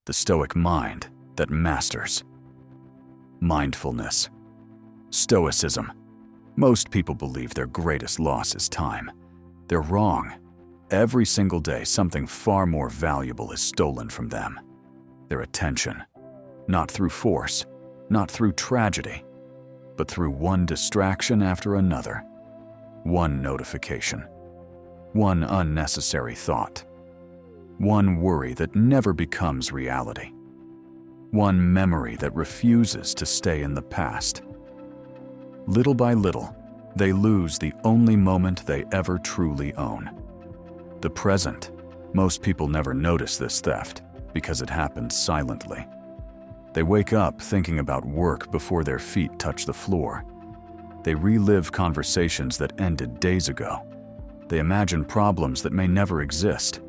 the Stoic mind that masters. Mindfulness. Stoicism. Most people believe their greatest loss is time. They're wrong. Every single day, something far more valuable is stolen from them. Their attention. Not through force, not through tragedy, but through one distraction after another. One notification. One unnecessary thought. One worry that never becomes reality. One memory that refuses to stay in the past. Little by little, they lose the only moment they ever truly own. The present. Most people never notice this theft because it happens silently. They wake up thinking about work before their feet touch the floor. They relive conversations that ended days ago. They imagine problems that may never exist.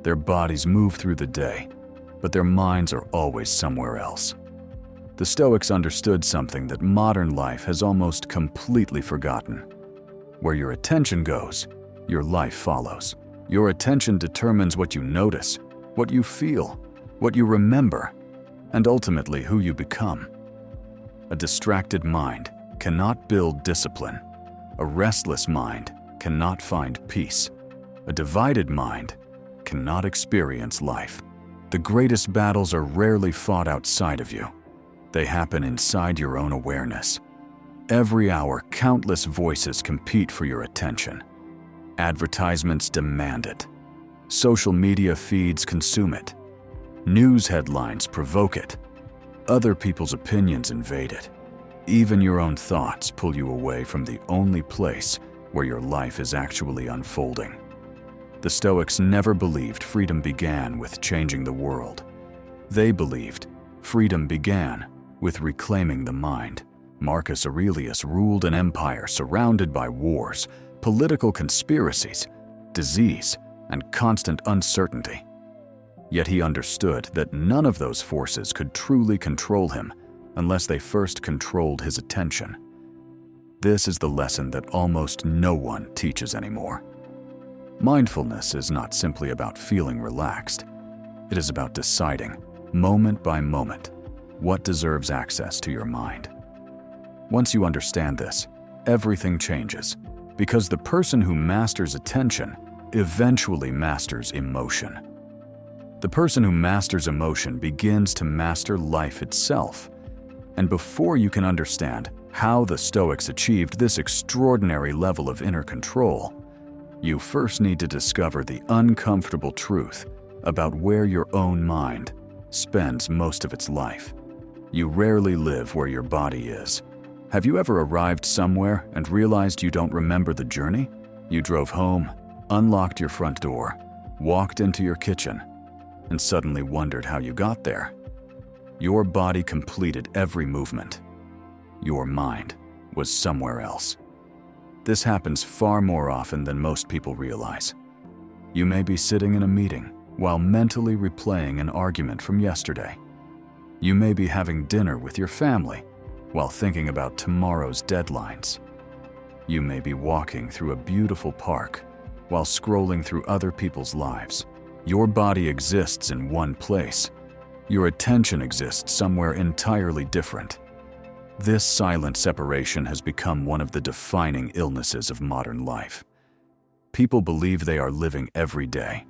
Their bodies move through the day, but their minds are always somewhere else. The Stoics understood something that modern life has almost completely forgotten. Where your attention goes, your life follows. Your attention determines what you notice, what you feel, what you remember, and ultimately who you become. A distracted mind cannot build discipline. A restless mind cannot find peace. A divided mind cannot experience life. The greatest battles are rarely fought outside of you. They happen inside your own awareness. Every hour, countless voices compete for your attention. Advertisements demand it. Social media feeds consume it. News headlines provoke it. Other people's opinions invade it. Even your own thoughts pull you away from the only place where your life is actually unfolding. The Stoics never believed freedom began with changing the world. They believed freedom began with reclaiming the mind. Marcus Aurelius ruled an empire surrounded by wars, political conspiracies, disease, and constant uncertainty. Yet he understood that none of those forces could truly control him unless they first controlled his attention. This is the lesson that almost no one teaches anymore. Mindfulness is not simply about feeling relaxed. It is about deciding, moment by moment, what deserves access to your mind. Once you understand this, everything changes, because the person who masters attention eventually masters emotion. The person who masters emotion begins to master life itself. And before you can understand how the Stoics achieved this extraordinary level of inner control, you first need to discover the uncomfortable truth about where your own mind spends most of its life. You rarely live where your body is. Have you ever arrived somewhere and realized you don't remember the journey? You drove home, unlocked your front door, walked into your kitchen, and suddenly wondered how you got there. Your body completed every movement. Your mind was somewhere else. This happens far more often than most people realize. You may be sitting in a meeting while mentally replaying an argument from yesterday. You may be having dinner with your family while thinking about tomorrow's deadlines. You may be walking through a beautiful park while scrolling through other people's lives. Your body exists in one place. Your attention exists somewhere entirely different. This silent separation has become one of the defining illnesses of modern life. People believe they are living every day.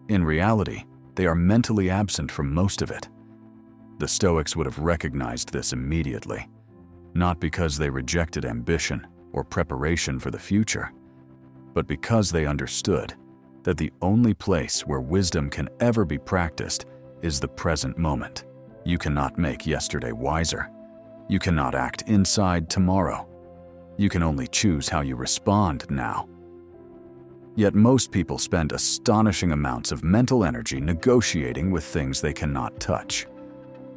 In reality, they are mentally absent from most of it. The Stoics would have recognized this immediately, not because they rejected ambition or preparation for the future, but because they understood that the only place where wisdom can ever be practiced is the present moment. You cannot make yesterday wiser. You cannot act inside tomorrow. You can only choose how you respond now. Yet most people spend astonishing amounts of mental energy negotiating with things they cannot touch.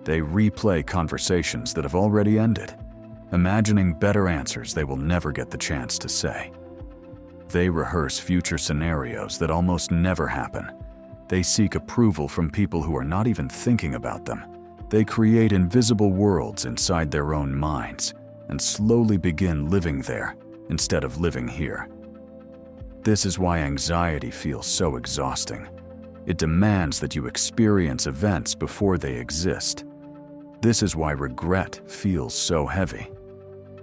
They replay conversations that have already ended, imagining better answers they will never get the chance to say. They rehearse future scenarios that almost never happen. They seek approval from people who are not even thinking about them. They create invisible worlds inside their own minds and slowly begin living there instead of living here. This is why anxiety feels so exhausting. It demands that you experience events before they exist. This is why regret feels so heavy.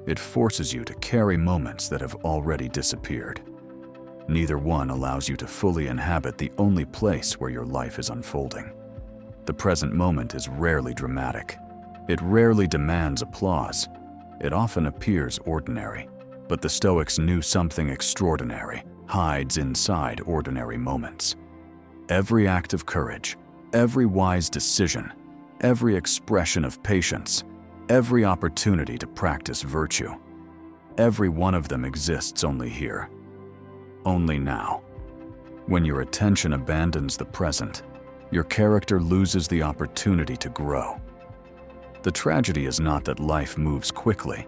It forces you to carry moments that have already disappeared. Neither one allows you to fully inhabit the only place where your life is unfolding. The present moment is rarely dramatic. It rarely demands applause. It often appears ordinary. But the Stoics knew something extraordinary hides inside ordinary moments. Every act of courage, every wise decision, every expression of patience, every opportunity to practice virtue, every one of them exists only here, only now. When your attention abandons the present, your character loses the opportunity to grow. The tragedy is not that life moves quickly.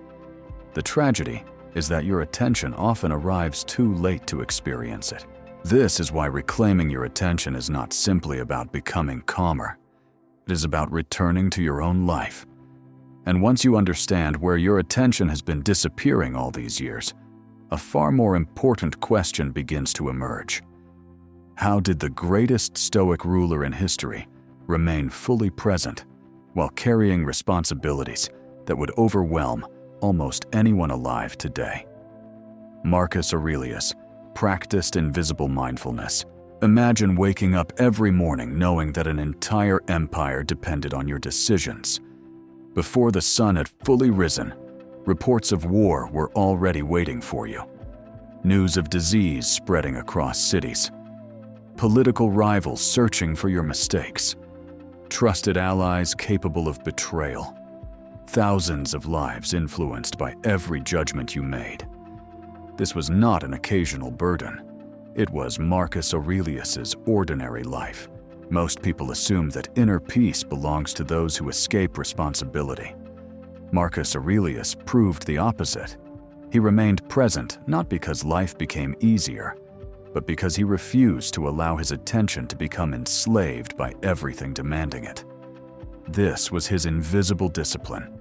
The tragedy is that your attention often arrives too late to experience it. This is why reclaiming your attention is not simply about becoming calmer. It is about returning to your own life. And once you understand where your attention has been disappearing all these years, a far more important question begins to emerge. How did the greatest Stoic ruler in history remain fully present while carrying responsibilities that would overwhelm almost anyone alive today? Marcus Aurelius practiced invisible mindfulness. Imagine waking up every morning knowing that an entire empire depended on your decisions. Before the sun had fully risen, reports of war were already waiting for you. News of disease spreading across cities. Political rivals searching for your mistakes. Trusted allies capable of betrayal. Thousands of lives influenced by every judgment you made. This was not an occasional burden. It was Marcus Aurelius's ordinary life. Most people assume that inner peace belongs to those who escape responsibility. Marcus Aurelius proved the opposite. He remained present not because life became easier, but because he refused to allow his attention to become enslaved by everything demanding it. This was his invisible discipline.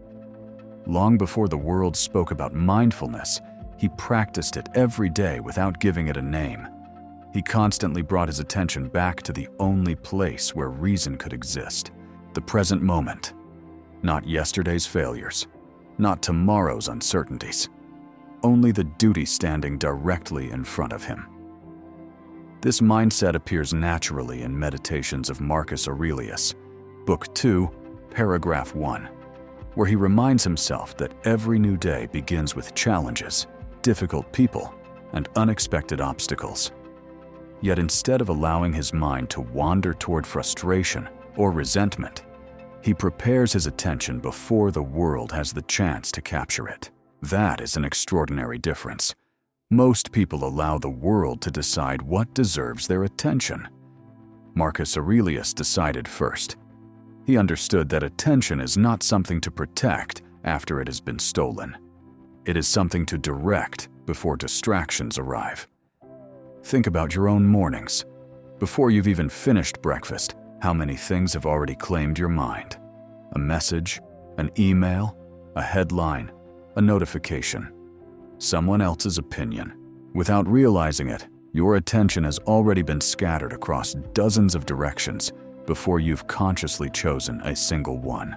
Long before the world spoke about mindfulness, he practiced it every day without giving it a name. He constantly brought his attention back to the only place where reason could exist, the present moment. Not yesterday's failures, not tomorrow's uncertainties, only the duty standing directly in front of him. This mindset appears naturally in Meditations of Marcus Aurelius, Book 2, Paragraph 1, where he reminds himself that every new day begins with challenges, difficult people, and unexpected obstacles. Yet instead of allowing his mind to wander toward frustration or resentment, he prepares his attention before the world has the chance to capture it. That is an extraordinary difference. Most people allow the world to decide what deserves their attention. Marcus Aurelius decided first. He understood that attention is not something to protect after it has been stolen. It is something to direct before distractions arrive. Think about your own mornings. Before you've even finished breakfast, how many things have already claimed your mind? A message, an email, a headline, a notification, someone else's opinion. Without realizing it, your attention has already been scattered across dozens of directions before you've consciously chosen a single one.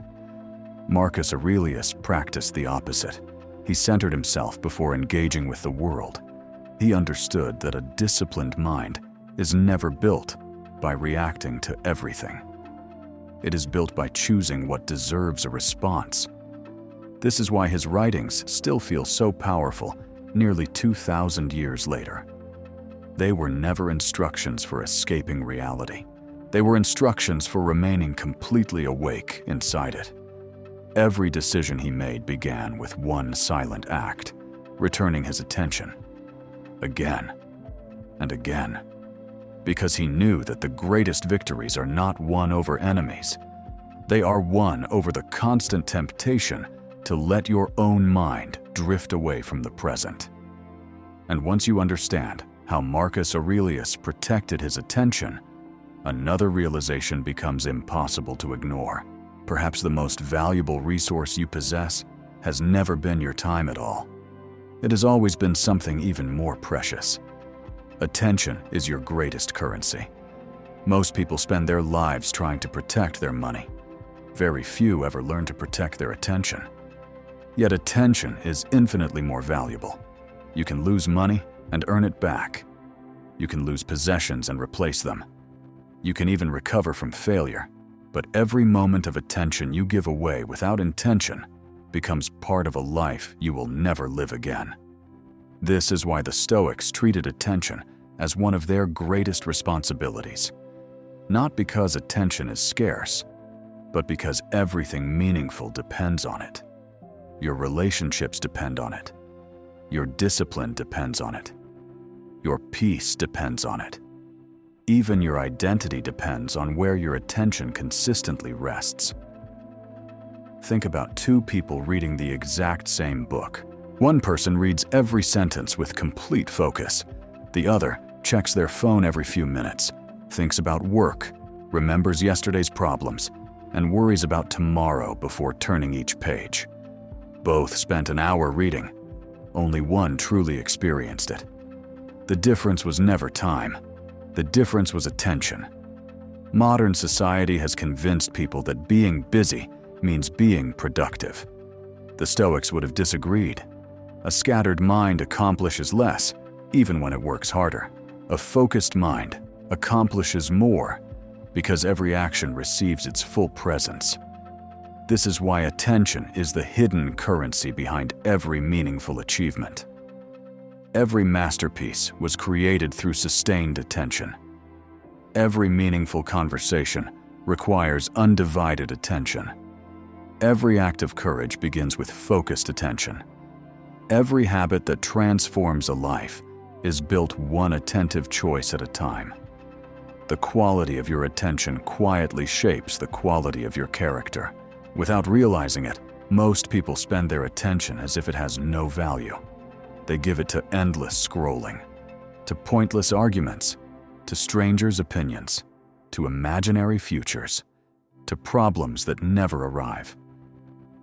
Marcus Aurelius practiced the opposite. He centered himself before engaging with the world. He understood that a disciplined mind is never built by reacting to everything. It is built by choosing what deserves a response. This is why his writings still feel so powerful nearly 2,000 years later. They were never instructions for escaping reality. They were instructions for remaining completely awake inside it. Every decision he made began with one silent act, returning his attention. Again and again. Because he knew that the greatest victories are not won over enemies. They are won over the constant temptation to let your own mind drift away from the present. And once you understand how Marcus Aurelius protected his attention, another realization becomes impossible to ignore. Perhaps the most valuable resource you possess has never been your time at all. It has always been something even more precious. Attention is your greatest currency. Most people spend their lives trying to protect their money. Very few ever learn to protect their attention. Yet attention is infinitely more valuable. You can lose money and earn it back. You can lose possessions and replace them. You can even recover from failure. But every moment of attention you give away without intention becomes part of a life you will never live again. This is why the Stoics treated attention as one of their greatest responsibilities. Not because attention is scarce, but because everything meaningful depends on it. Your relationships depend on it. Your discipline depends on it. Your peace depends on it. Even your identity depends on where your attention consistently rests. Think about two people reading the exact same book. One person reads every sentence with complete focus. The other checks their phone every few minutes, thinks about work, remembers yesterday's problems, and worries about tomorrow before turning each page. Both spent an hour reading. Only one truly experienced it. The difference was never time. The difference was attention. Modern society has convinced people that being busy means being productive. The Stoics would have disagreed. A scattered mind accomplishes less, even when it works harder. A focused mind accomplishes more, because every action receives its full presence. This is why attention is the hidden currency behind every meaningful achievement. Every masterpiece was created through sustained attention. Every meaningful conversation requires undivided attention. Every act of courage begins with focused attention. Every habit that transforms a life is built one attentive choice at a time. The quality of your attention quietly shapes the quality of your character. Without realizing it, most people spend their attention as if it has no value. They give it to endless scrolling, to pointless arguments, to strangers' opinions, to imaginary futures, to problems that never arrive.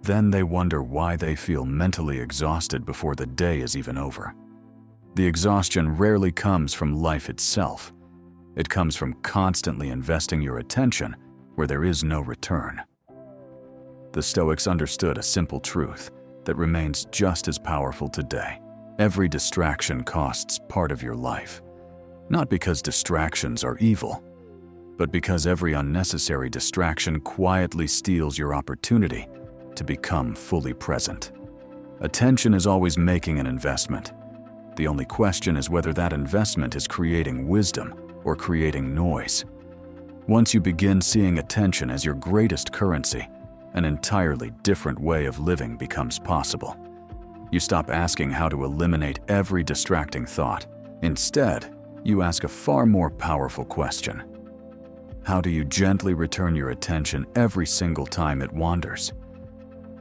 Then they wonder why they feel mentally exhausted before the day is even over. The exhaustion rarely comes from life itself. It comes from constantly investing your attention where there is no return. The Stoics understood a simple truth that remains just as powerful today. Every distraction costs part of your life. Not because distractions are evil, but because every unnecessary distraction quietly steals your opportunity to become fully present. Attention is always making an investment. The only question is whether that investment is creating wisdom or creating noise. Once you begin seeing attention as your greatest currency, an entirely different way of living becomes possible. You stop asking how to eliminate every distracting thought. Instead, you ask a far more powerful question. How do you gently return your attention every single time it wanders?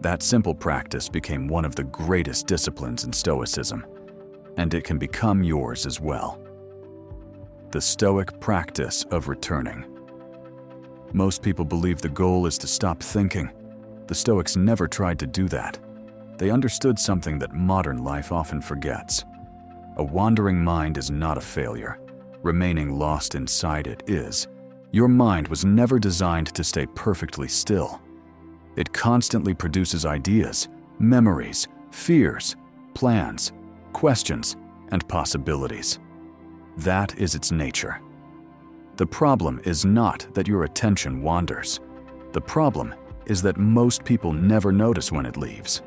That simple practice became one of the greatest disciplines in Stoicism, and it can become yours as well. The Stoic practice of returning. Most people believe the goal is to stop thinking. The Stoics never tried to do that. They understood something that modern life often forgets. A wandering mind is not a failure. Remaining lost inside it is. Your mind was never designed to stay perfectly still. It constantly produces ideas, memories, fears, plans, questions, and possibilities. That is its nature. The problem is not that your attention wanders. The problem is that most people never notice when it leaves.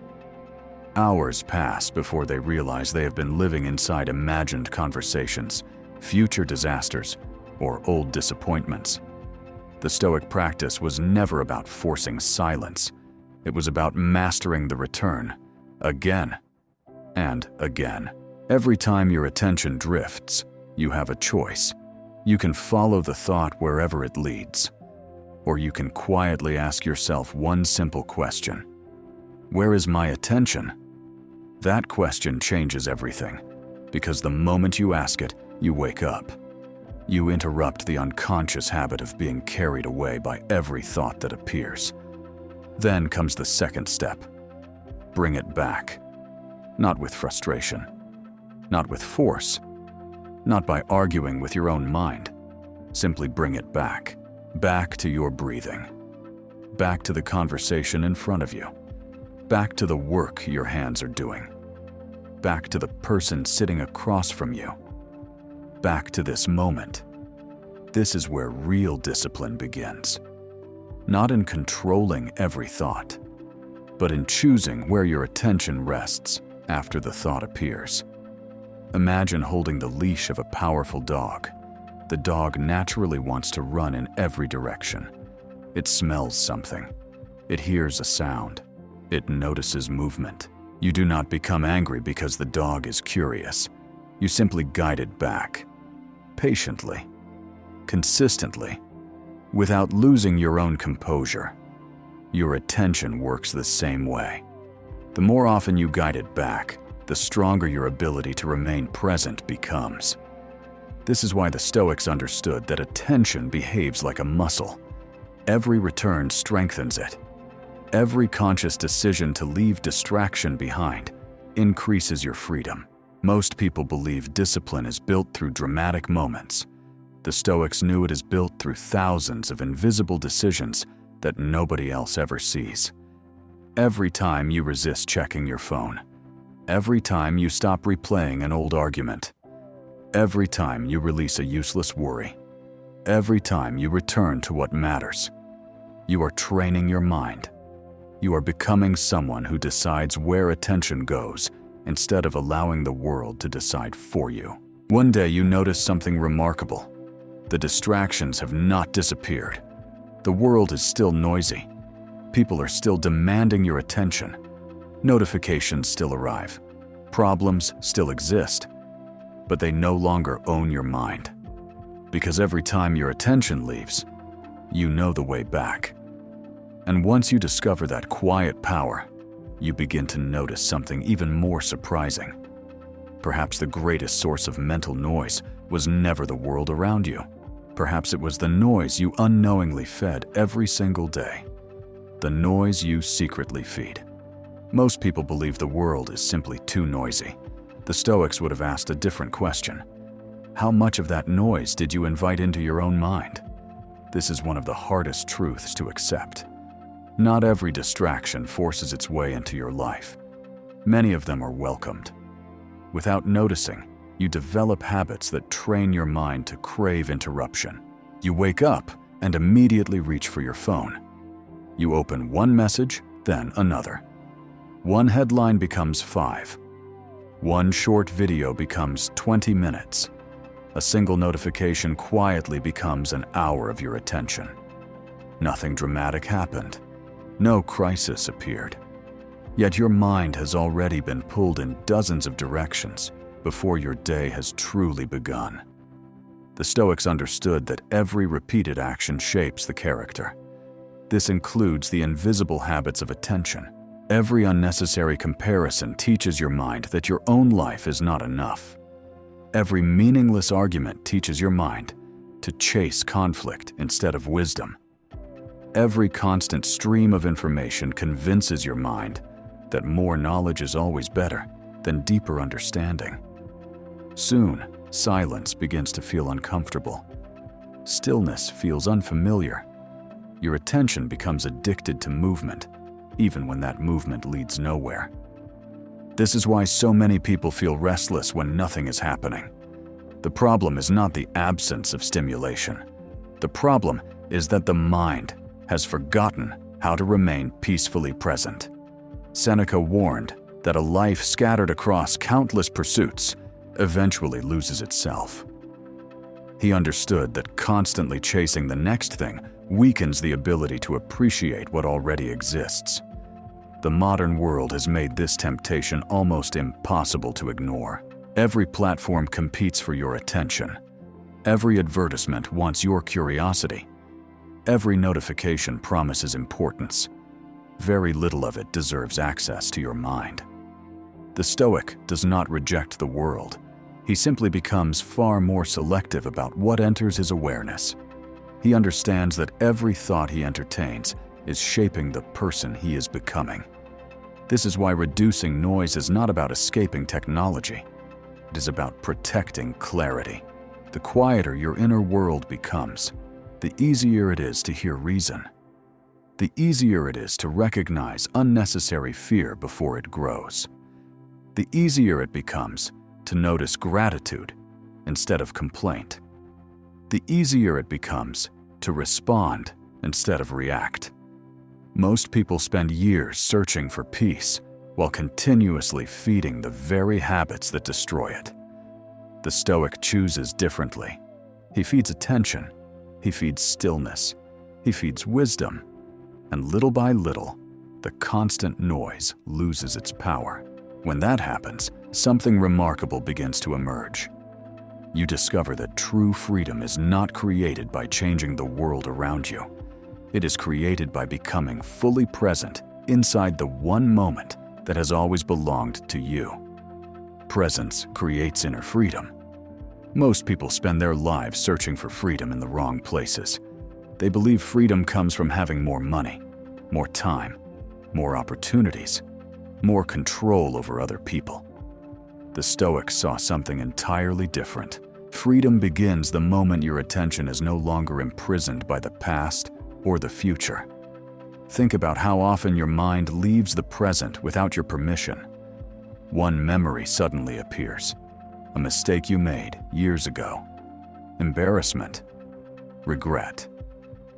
Hours pass before they realize they have been living inside imagined conversations, future disasters, or old disappointments. The Stoic practice was never about forcing silence. It was about mastering the return, again and again. Every time your attention drifts, you have a choice. You can follow the thought wherever it leads, or you can quietly ask yourself one simple question. Where is my attention? That question changes everything, because the moment you ask it, you wake up. You interrupt the unconscious habit of being carried away by every thought that appears. Then comes the second step. Bring it back. Not with frustration, not with force, not by arguing with your own mind. Simply bring it back. Back to your breathing. Back to the conversation in front of you. Back to the work your hands are doing. Back to the person sitting across from you. Back to this moment. This is where real discipline begins. Not in controlling every thought, but in choosing where your attention rests after the thought appears. Imagine holding the leash of a powerful dog. The dog naturally wants to run in every direction. It smells something. It hears a sound. It notices movement. You do not become angry because the dog is curious. You simply guide it back. Patiently. Consistently. Without losing your own composure. Your attention works the same way. The more often you guide it back, the stronger your ability to remain present becomes. This is why the Stoics understood that attention behaves like a muscle. Every return strengthens it. Every conscious decision to leave distraction behind increases your freedom. Most people believe discipline is built through dramatic moments. The Stoics knew it is built through thousands of invisible decisions that nobody else ever sees. Every time you resist checking your phone. Every time you stop replaying an old argument. Every time you release a useless worry. Every time you return to what matters. You are training your mind. You are becoming someone who decides where attention goes instead of allowing the world to decide for you. One day you notice something remarkable. The distractions have not disappeared. The world is still noisy. People are still demanding your attention. Notifications still arrive. Problems still exist. But they no longer own your mind. Because every time your attention leaves, you know the way back. And once you discover that quiet power, you begin to notice something even more surprising. Perhaps the greatest source of mental noise was never the world around you. Perhaps it was the noise you unknowingly fed every single day. The noise you secretly feed. Most people believe the world is simply too noisy. The Stoics would have asked a different question. How much of that noise did you invite into your own mind? This is one of the hardest truths to accept. Not every distraction forces its way into your life. Many of them are welcomed. Without noticing, you develop habits that train your mind to crave interruption. You wake up and immediately reach for your phone. You open one message, then another. One headline becomes 5. One short video becomes 20 minutes. A single notification quietly becomes an hour of your attention. Nothing dramatic happened. No crisis appeared. Yet your mind has already been pulled in dozens of directions before your day has truly begun. The Stoics understood that every repeated action shapes the character. This includes the invisible habits of attention. Every unnecessary comparison teaches your mind that your own life is not enough. Every meaningless argument teaches your mind to chase conflict instead of wisdom. Every constant stream of information convinces your mind that more knowledge is always better than deeper understanding. Soon, silence begins to feel uncomfortable. Stillness feels unfamiliar. Your attention becomes addicted to movement, even when that movement leads nowhere. This is why so many people feel restless when nothing is happening. The problem is not the absence of stimulation. The problem is that the mind has forgotten how to remain peacefully present. Seneca warned that a life scattered across countless pursuits eventually loses itself. He understood that constantly chasing the next thing weakens the ability to appreciate what already exists. The modern world has made this temptation almost impossible to ignore. Every platform competes for your attention. Every advertisement wants your curiosity. Every notification promises importance. Very little of it deserves access to your mind. The Stoic does not reject the world. He simply becomes far more selective about what enters his awareness. He understands that every thought he entertains is shaping the person he is becoming. This is why reducing noise is not about escaping technology. It is about protecting clarity. The quieter your inner world becomes, the easier it is to hear reason. The easier it is to recognize unnecessary fear before it grows. The easier it becomes to notice gratitude instead of complaint. The easier it becomes to respond instead of react. Most people spend years searching for peace while continuously feeding the very habits that destroy it. The Stoic chooses differently. He feeds attention, he feeds stillness, he feeds wisdom, and little by little, the constant noise loses its power. When that happens, something remarkable begins to emerge. You discover that true freedom is not created by changing the world around you. It is created by becoming fully present inside the one moment that has always belonged to you. Presence creates inner freedom. Most people spend their lives searching for freedom in the wrong places. They believe freedom comes from having more money, more time, more opportunities, more control over other people. The Stoics saw something entirely different. Freedom begins the moment your attention is no longer imprisoned by the past or the future. Think about how often your mind leaves the present without your permission. One memory suddenly appears. A mistake you made years ago. Embarrassment. Regret.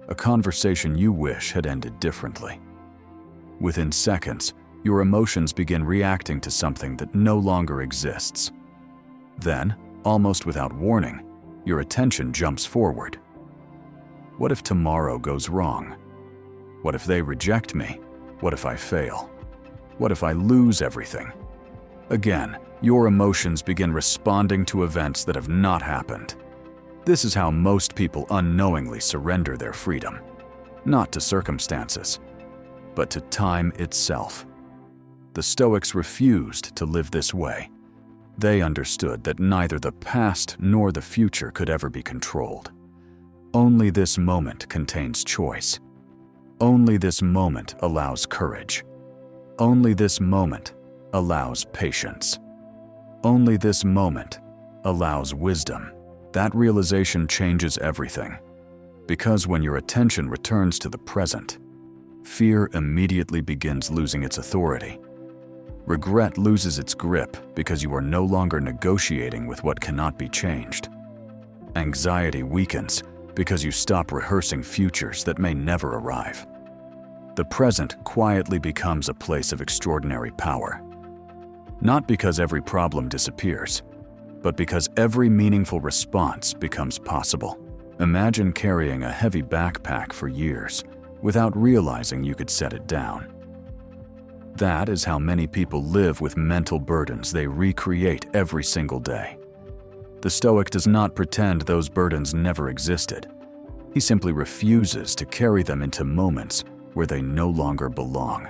A conversation you wish had ended differently. Within seconds, your emotions begin reacting to something that no longer exists. Then, almost without warning, your attention jumps forward. What if tomorrow goes wrong? What if they reject me? What if I fail? What if I lose everything? Again, your emotions begin responding to events that have not happened. This is how most people unknowingly surrender their freedom. Not to circumstances, but to time itself. The Stoics refused to live this way. They understood that neither the past nor the future could ever be controlled. Only this moment contains choice. Only this moment allows courage. Only this moment allows patience. Only this moment allows wisdom. That realization changes everything. Because when your attention returns to the present, fear immediately begins losing its authority. Regret loses its grip because you are no longer negotiating with what cannot be changed. Anxiety weakens because you stop rehearsing futures that may never arrive. The present quietly becomes a place of extraordinary power. Not because every problem disappears, but because every meaningful response becomes possible. Imagine carrying a heavy backpack for years without realizing you could set it down. That is how many people live with mental burdens they recreate every single day. The Stoic does not pretend those burdens never existed. He simply refuses to carry them into moments where they no longer belong.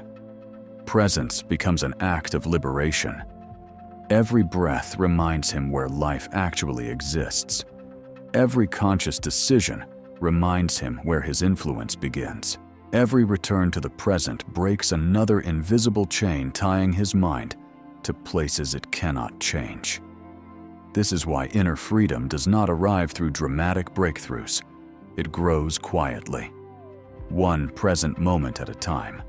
Presence becomes an act of liberation. Every breath reminds him where life actually exists. Every conscious decision reminds him where his influence begins. Every return to the present breaks another invisible chain tying his mind to places it cannot change. This is why inner freedom does not arrive through dramatic breakthroughs. It grows quietly, one present moment at a time,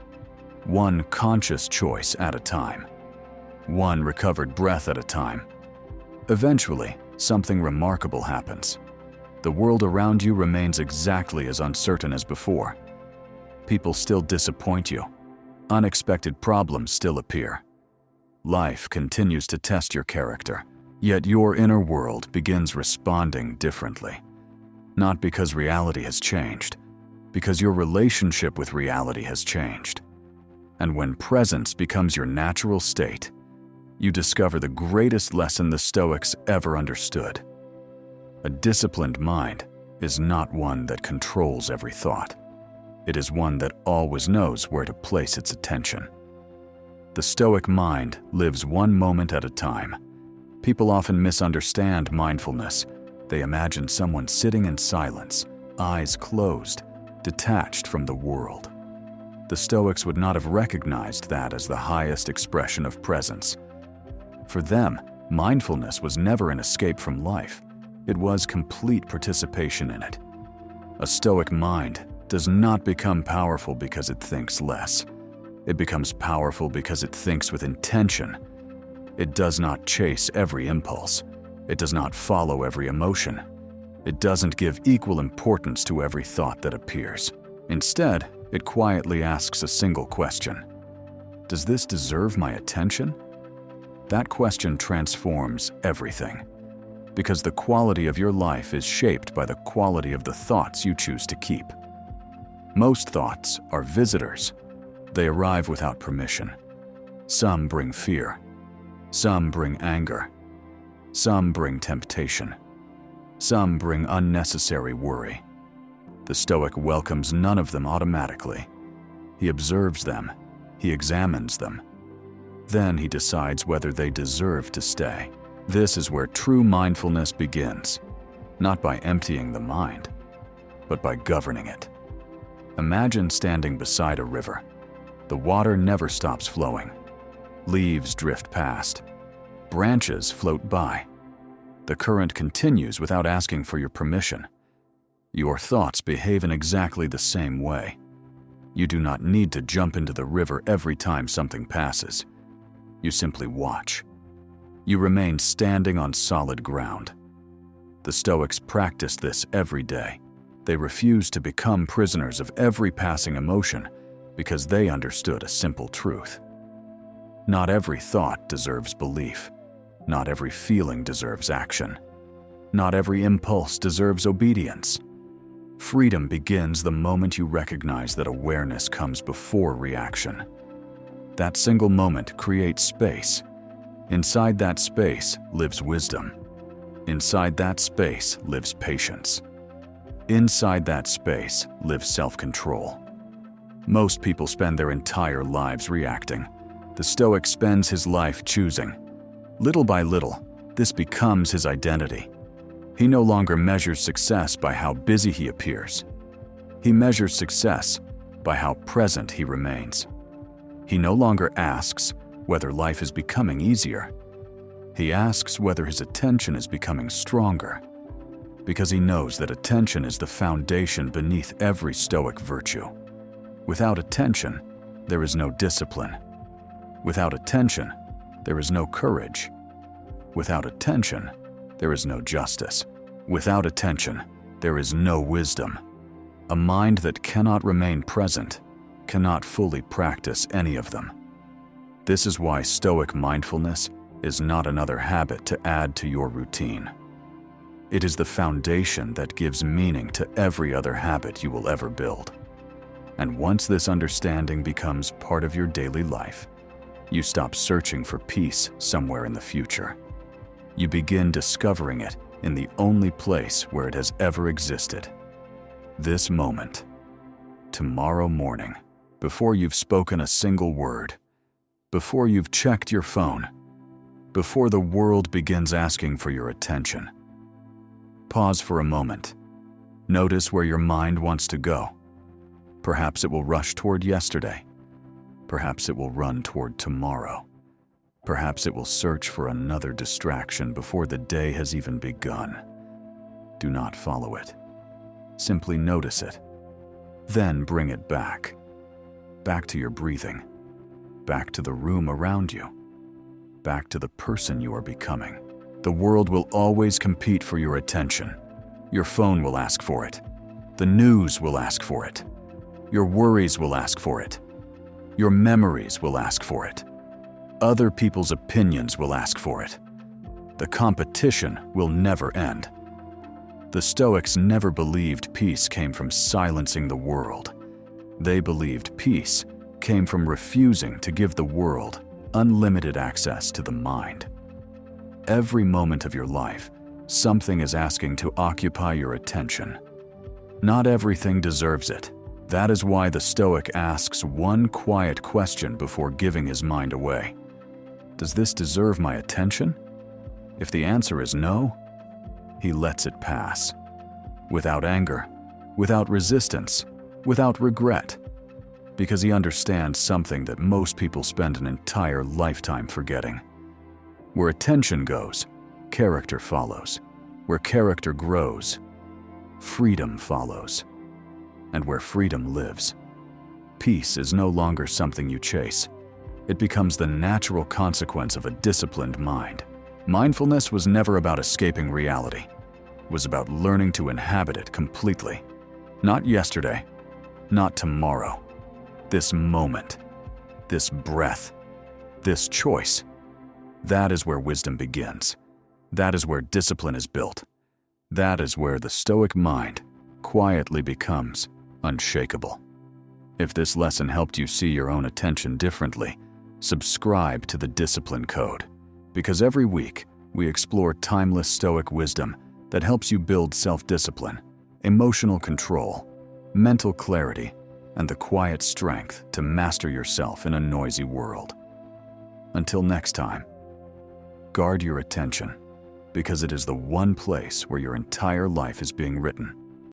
one conscious choice at a time, one recovered breath at a time. Eventually, something remarkable happens. The world around you remains exactly as uncertain as before. People still disappoint you. Unexpected problems still appear. Life continues to test your character, yet your inner world begins responding differently. Not because reality has changed, because your relationship with reality has changed. And when presence becomes your natural state, you discover the greatest lesson the Stoics ever understood. A disciplined mind is not one that controls every thought. It is one that always knows where to place its attention. The Stoic mind lives one moment at a time. People often misunderstand mindfulness. They imagine someone sitting in silence, eyes closed, detached from the world. The Stoics would not have recognized that as the highest expression of presence. For them, mindfulness was never an escape from life. It was complete participation in it. A Stoic mind does not become powerful because it thinks less. It becomes powerful because it thinks with intention. It does not chase every impulse. It does not follow every emotion. It doesn't give equal importance to every thought that appears. Instead, it quietly asks a single question. Does this deserve my attention? That question transforms everything, because the quality of your life is shaped by the quality of the thoughts you choose to keep. Most thoughts are visitors. They arrive without permission. Some bring fear. Some bring anger. Some bring temptation. Some bring unnecessary worry. The Stoic welcomes none of them automatically. He observes them. He examines them. Then he decides whether they deserve to stay. This is where true mindfulness begins, not by emptying the mind, but by governing it. Imagine standing beside a river. The water never stops flowing. Leaves drift past. Branches float by. The current continues without asking for your permission. Your thoughts behave in exactly the same way. You do not need to jump into the river every time something passes. You simply watch. You remain standing on solid ground. The Stoics practice this every day. They refuse to become prisoners of every passing emotion because they understood a simple truth. Not every thought deserves belief. Not every feeling deserves action. Not every impulse deserves obedience. Freedom begins the moment you recognize that awareness comes before reaction. That single moment creates space. Inside that space lives wisdom. Inside that space lives patience. Inside that space lives self-control. Most people spend their entire lives reacting. The Stoic spends his life choosing. Little by little, this becomes his identity. He no longer measures success by how busy he appears. He measures success by how present he remains. He no longer asks whether life is becoming easier. He asks whether his attention is becoming stronger, because he knows that attention is the foundation beneath every Stoic virtue. Without attention, there is no discipline. Without attention, there is no courage. Without attention, there is no justice. Without attention, there is no wisdom. A mind that cannot remain present cannot fully practice any of them. This is why Stoic mindfulness is not another habit to add to your routine. It is the foundation that gives meaning to every other habit you will ever build. And once this understanding becomes part of your daily life, you stop searching for peace somewhere in the future. You begin discovering it in the only place where it has ever existed. This moment, tomorrow morning, before you've spoken a single word, before you've checked your phone, before the world begins asking for your attention. Pause for a moment. Notice where your mind wants to go. Perhaps it will rush toward yesterday. Perhaps it will run toward tomorrow. Perhaps it will search for another distraction before the day has even begun. Do not follow it. Simply notice it. Then bring it back. Back to your breathing. Back to the room around you. Back to the person you are becoming. The world will always compete for your attention. Your phone will ask for it. The news will ask for it. Your worries will ask for it. Your memories will ask for it. Other people's opinions will ask for it. The competition will never end. The Stoics never believed peace came from silencing the world. They believed peace came from refusing to give the world unlimited access to the mind. Every moment of your life, something is asking to occupy your attention. Not everything deserves it. That is why the Stoic asks one quiet question before giving his mind away. Does this deserve my attention? If the answer is no, he lets it pass. Without anger, without resistance, without regret, because he understands something that most people spend an entire lifetime forgetting. Where attention goes, character follows. Where character grows, freedom follows. And where freedom lives, peace is no longer something you chase. It becomes the natural consequence of a disciplined mind. Mindfulness was never about escaping reality. It was about learning to inhabit it completely. Not yesterday, not tomorrow. This moment, this breath, this choice. That is where wisdom begins. That is where discipline is built. That is where the Stoic mind quietly becomes unshakable. If this lesson helped you see your own attention differently, subscribe to the Discipline Code, because every week we explore timeless Stoic wisdom that helps you build self-discipline, emotional control, mental clarity, and the quiet strength to master yourself in a noisy world. Until next time, guard your attention, because it is the one place where your entire life is being written.